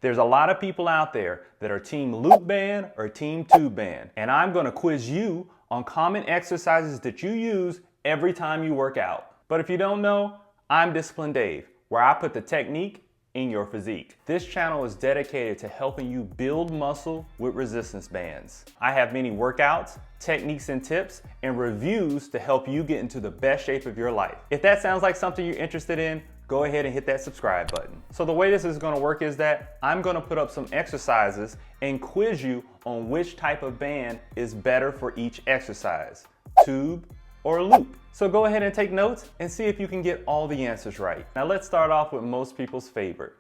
There's a lot of people out there that are team loop band or team tube band, and I'm gonna quiz you on common exercises that you use every time you work out. But if you don't know, I'm Disciplined Dave, where I put the technique in your physique. This channel is dedicated to helping you build muscle with resistance bands. I have many workouts, techniques and tips, and reviews to help you get into the best shape of your life. If that sounds like something you're interested in, go ahead and hit that subscribe button. So the way this is gonna work is that I'm gonna put up some exercises and quiz you on which type of band is better for each exercise, tube or loop. So go ahead and take notes and see if you can get all the answers right. Now let's start off with most people's favorite,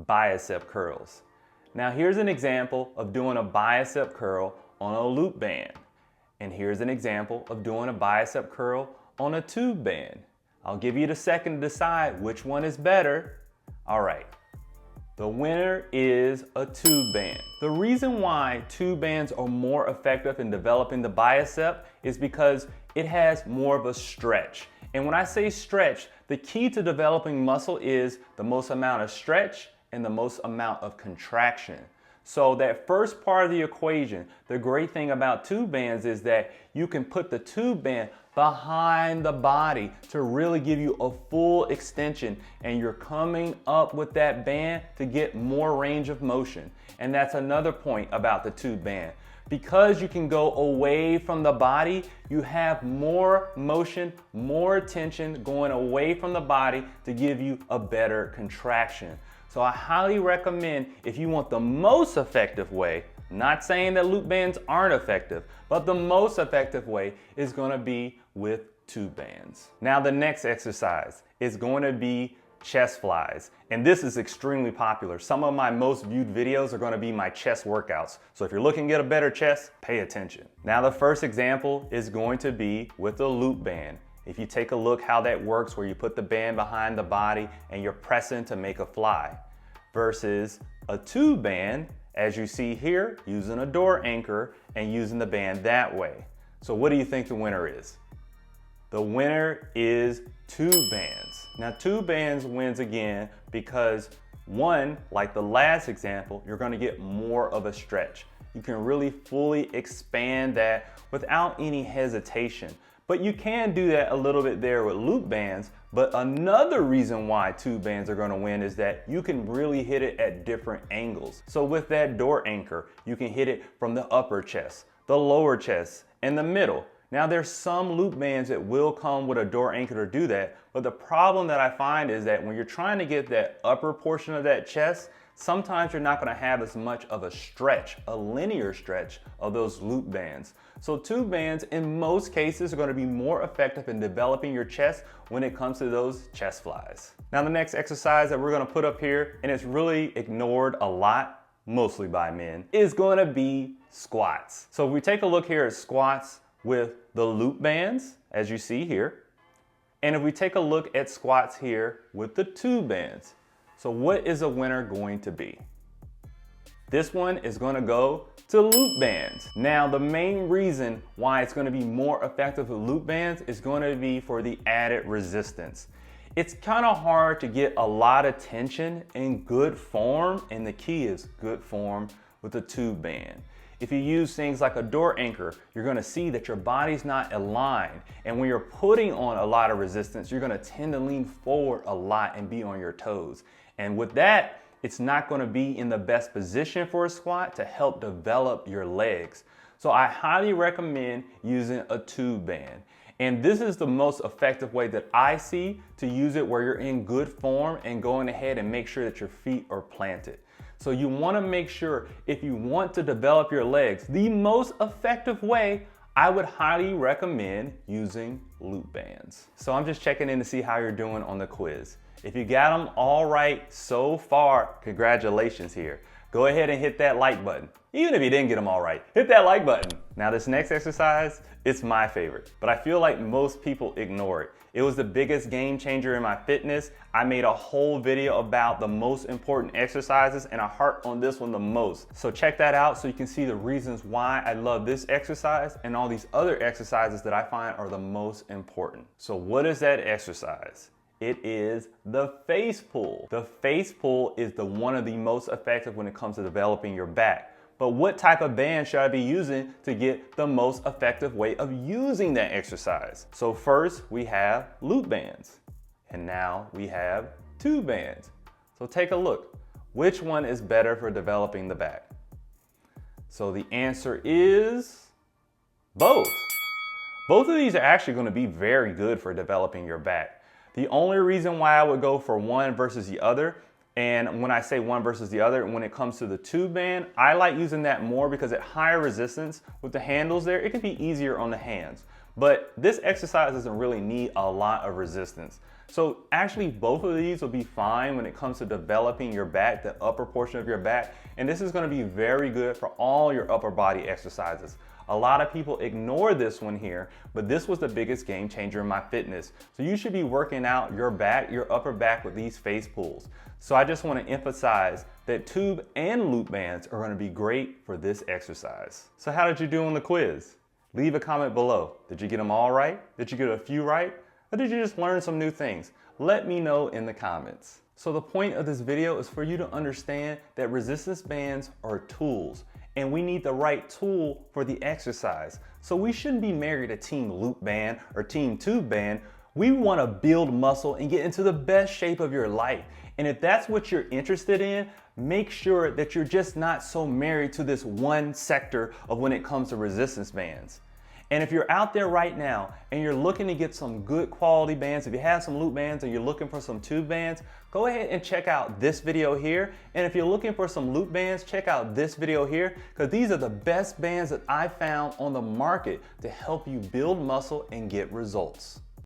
bicep curls. Now here's an example of doing a bicep curl on a loop band. And here's an example of doing a bicep curl on a tube band. I'll give you the second to decide which one is better. All right, the winner is a tube band. The reason why tube bands are more effective in developing the bicep is because it has more of a stretch. And when I say stretch, the key to developing muscle is the most amount of stretch and the most amount of contraction. So that first part of the equation, the great thing about tube bands is that you can put the tube band behind the body to really give you a full extension, and you're coming up with that band to get more range of motion. And that's another point about the tube band. Because you can go away from the body, you have more motion, more tension going away from the body to give you a better contraction. So I highly recommend, if you want the most effective way, not saying that loop bands aren't effective, but the most effective way is gonna be with tube bands. Now the next exercise is going to be chest flies. And this is extremely popular. Some of my most viewed videos are going to be my chest workouts. So if you're looking to get a better chest, pay attention. Now the first example is going to be with a loop band. If you take a look how that works, where you put the band behind the body and you're pressing to make a fly, versus a tube band, as you see here, using a door anchor and using the band that way. So what do you think the winner is? The winner is tube bands. Now tube bands wins again because one, like the last example, you're gonna get more of a stretch. You can really fully expand that without any hesitation. But you can do that a little bit there with loop bands. But another reason why tube bands are gonna win is that you can really hit it at different angles. So with that door anchor, you can hit it from the upper chest, the lower chest, and the middle. Now there's some loop bands that will come with a door anchor to do that, but the problem that I find is that when you're trying to get that upper portion of that chest, sometimes you're not gonna have as much of a stretch, a linear stretch of those loop bands. So tube bands in most cases are gonna be more effective in developing your chest when it comes to those chest flies. Now the next exercise that we're gonna put up here, and it's really ignored a lot, mostly by men, is gonna be squats. So if we take a look here at squats with the loop bands, as you see here, and if we take a look at squats here with the tube bands, so what is a winner going to be? This one is going to go to loop bands. Now the main reason why it's going to be more effective with loop bands is going to be for the added resistance. It's kind of hard to get a lot of tension in good form, and the key is good form with a tube band. If you use things like a door anchor, you're gonna see that your body's not aligned. And when you're putting on a lot of resistance, you're gonna tend to lean forward a lot and be on your toes. And with that, it's not gonna be in the best position for a squat to help develop your legs. So I highly recommend using a tube band. And this is the most effective way that I see to use it, where you're in good form and going ahead and make sure that your feet are planted. So you want to make sure, if you want to develop your legs, the most effective way, I would highly recommend using loop bands. So I'm just checking in to see how you're doing on the quiz. If you got them all right so far, congratulations here. Go ahead and hit that like button. Even if you didn't get them all right, hit that like button. Now this next exercise, it's my favorite, but I feel like most people ignore it. It was the biggest game changer in my fitness. I made a whole video about the most important exercises, and I harp on this one the most. So check that out so you can see the reasons why I love this exercise and all these other exercises that I find are the most important. So what is that exercise? It is the face pull. The face pull is one of the most effective when it comes to developing your back. But what type of band should I be using to get the most effective way of using that exercise? So first we have loop bands, and now we have tube bands. So take a look. Which one is better for developing the back? So the answer is both. Both of these are actually going to be very good for developing your back. The only reason why I would go for one versus the other, and when I say one versus the other, when it comes to the tube band, I like using that more because at higher resistance with the handles there, it can be easier on the hands. But this exercise doesn't really need a lot of resistance. So actually both of these will be fine when it comes to developing your back, the upper portion of your back. And this is going to be very good for all your upper body exercises. A lot of people ignore this one here, but this was the biggest game changer in my fitness. So you should be working out your back, your upper back with these face pulls. So I just want to emphasize that tube and loop bands are going to be great for this exercise. So how did you do on the quiz? Leave a comment below. Did you get them all right? Did you get a few right? Or did you just learn some new things? Let me know in the comments. So the point of this video is for you to understand that resistance bands are tools, and we need the right tool for the exercise. So we shouldn't be married to team loop band or team tube band. We want to build muscle and get into the best shape of your life. And if that's what you're interested in, make sure that you're just not so married to this one sector of when it comes to resistance bands. And if you're out there right now and you're looking to get some good quality bands, if you have some loop bands and you're looking for some tube bands, go ahead and check out this video here. And if you're looking for some loop bands, check out this video here, because these are the best bands that I found on the market to help you build muscle and get results.